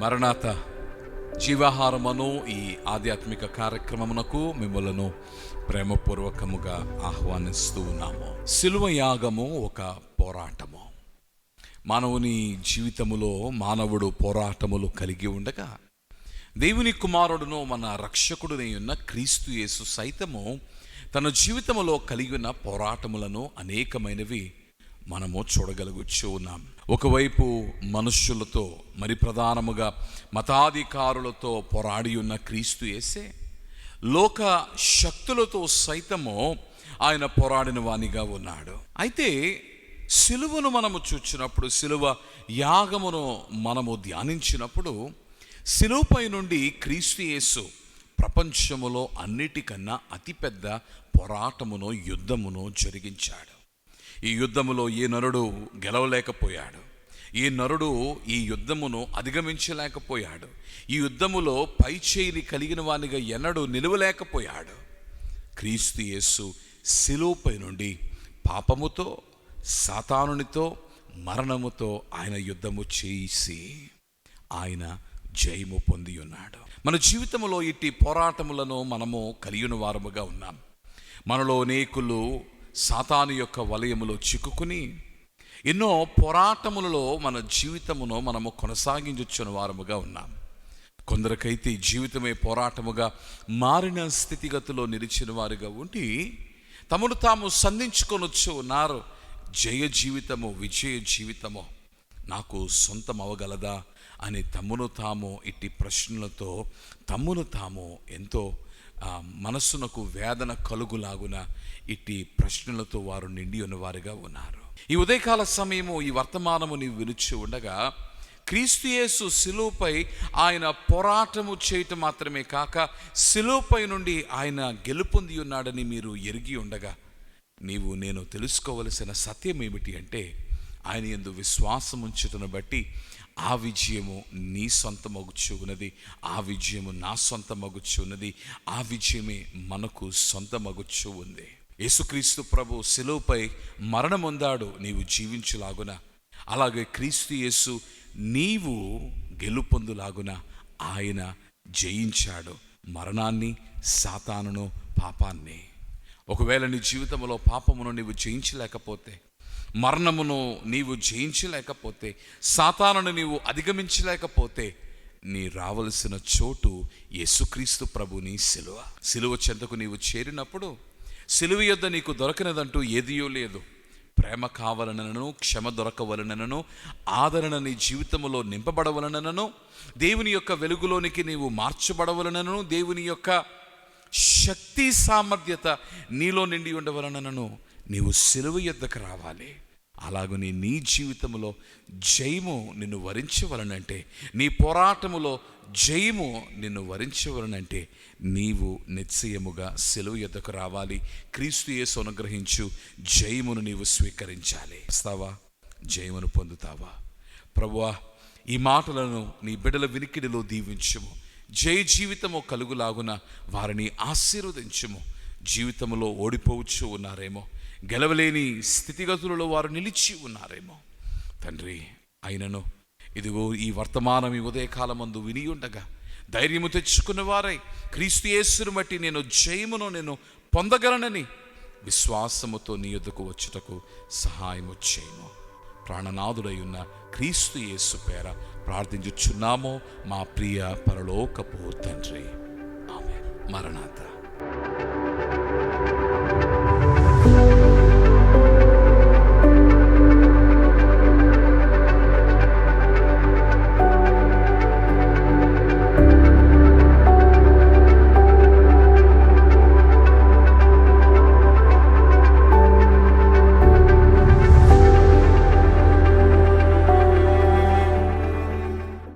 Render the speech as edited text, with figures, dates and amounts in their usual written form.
మరణాత జీవాహారమును ఈ ఆధ్యాత్మిక కార్యక్రమమునకు మిమ్మలను ప్రేమపూర్వకముగా ఆహ్వానిస్తూ ఉన్నాము. శిలువ యాగము ఒక పోరాటము. మానవుని జీవితములో మానవుడు పోరాటములు కలిగి ఉండగా, దేవుని కుమారుడును మన రక్షకుడునై ఉన్న క్రీస్తు యేసు సైతము తన జీవితములో కలిగి ఉన్న పోరాటములను అనేకమైనవి మనము చూడగలుగుచూ ఉన్నాం. ఒకవైపు మనుష్యులతో, మరి ప్రధానముగా మతాధికారులతో పోరాడి ఉన్న క్రీస్తు యేసే లోక శక్తులతో సైతము ఆయన పోరాడిన వానిగా ఉన్నాడు. అయితే సిలువను మనము చూచినప్పుడు, సిలువ యాగమును మనము ధ్యానించినప్పుడు, సిలువపై నుండి క్రీస్తు యేసు ప్రపంచములో అన్నిటికన్నా అతిపెద్ద పోరాటమును, యుద్ధమును జరిగించాడు. ఈ యుద్ధములో ఏ నరుడు గెలవలేకపోయాడు. ఈ నరుడు ఈ యుద్ధమును అధిగమించలేకపోయాడు. ఈ యుద్ధములో పై చేయిని కలిగిన వానిగా ఎన్నడూ నిలవలేకపోయాడు. క్రీస్తు యేసు శిలువపై నుండి పాపముతో, సాతానునితో, మరణముతో ఆయన యుద్ధము చేసి ఆయన జయము పొంది ఉన్నాడు. మన జీవితంలో ఇట్టి పోరాటములను మనము కలిగిన వారముగా ఉన్నాం. మనలో అనేకులు సాతాను యొక్క వలయములో చిక్కుకుని ఎన్నో పోరాటములలో మన జీవితమును మనము కొనసాగించుచున్న వారముగా ఉన్నాం. కొందరికైతే జీవితమే పోరాటముగా మారిన స్థితిగతిలో నిలిచిన వారుగా ఉండి తమను తాము సంధించుకొనొచ్చు ఉన్నారు. జయ జీవితము, విజయ జీవితము నాకు సొంతం అవగలదా అని తమను తాము ఇట్టి ప్రశ్నలతో తమను తాము ఎంతో మనస్సునకు వేదన కలుగులాగున ఇట్టి ప్రశ్నలతో వారు నిండి ఉన్నవారుగా ఉన్నారు. ఈ ఉదయకాల సమయము, ఈ వర్తమానము నీవు విలుచి ఉండగా, క్రీస్తు యేసు శిలువపై ఆయన పోరాటము చేయటం మాత్రమే కాక శిలువపై నుండి ఆయన గెలుపొంది ఉన్నాడని మీరు ఎరిగి ఉండగా, నీవు నేను తెలుసుకోవలసిన సత్యం ఏమిటి అంటే, ఆయన యందు విశ్వాసం ఉంచుటను బట్టి ఆ విజయము నీ సొంతమగుచు ఉన్నది, ఆ విజయము నా సొంతమగుచు ఉన్నది, ఆ విజయమే మనకు సొంతమగుచు ఉంది. యేసుక్రీస్తు ప్రభు శిలువపై మరణమొందాడు నీవు జీవించులాగున. అలాగే క్రీస్తు యేసు నీవు గెలుపొందులాగున ఆయన జయించాడు మరణాన్ని, సాతానును, పాపాన్ని. ఒకవేళ నీ జీవితంలో పాపమును నీవు జయించలేకపోతే, మరణమును నీవు జయించలేకపోతే, సాతానును నీవు అధిగమించలేకపోతే, నీ రావలసిన చోటు యేసుక్రీస్తు ప్రభుని శిలువ. శిలువ చెంతకు నీవు చేరినప్పుడు శిలువ యొద్ద నీకు దొరకనదంటూ ఏదియో లేదు. ప్రేమ కావాలనను, క్షమ దొరకవలనను, ఆదరణ నీ జీవితంలో నింపబడవలనను, దేవుని యొక్క వెలుగులోనికి నీవు మార్చబడవలనను, దేవుని యొక్క శక్తి సామర్థ్యత నీలో నిండి ఉండవలనను నీవు శిలువ యొద్దకు రావాలి. అలాగని నీ జీవితంలో జయము నిన్ను వరించవలనంటే, నీ పోరాటములో జయము నిన్ను వరించవలనంటే నీవు నిశ్చయముగా శిలువ యొద్దకు రావాలి. క్రీస్తు యేసు అనుగ్రహించు జయమును నీవు స్వీకరించాలి. వస్తావా? జయమును పొందుతావా? ప్రభువా, ఈ మాటలను నీ బిడ్డల వినికిడిలో దీవించుము. జయ జీవితము కలుగులాగున వారిని ఆశీర్వదించుము. జీవితంలో ఓడిపోవచ్చు ఉన్నారేమో, గెలవలేని స్థితిగతులలో వారు నిలిచి ఉన్నారేమో తండ్రి, అయినను ఇదిగో ఈ వర్తమానం ఈ ఉదయకాలమందు విని ఉండగా ధైర్యము తెచ్చుకున్న వారై క్రీస్తు యేసును బట్టి నేను జయమును నేను పొందగలనని విశ్వాసముతో నీ యొద్దకు వచ్చుటకు సహాయము చేయము. ప్రాణనాథుడై ఉన్న క్రీస్తు యేసు పేర ప్రార్థించుచున్నామో మా ప్రియ పరలోకపు తండ్రి. ఆమేన్. మరణాత.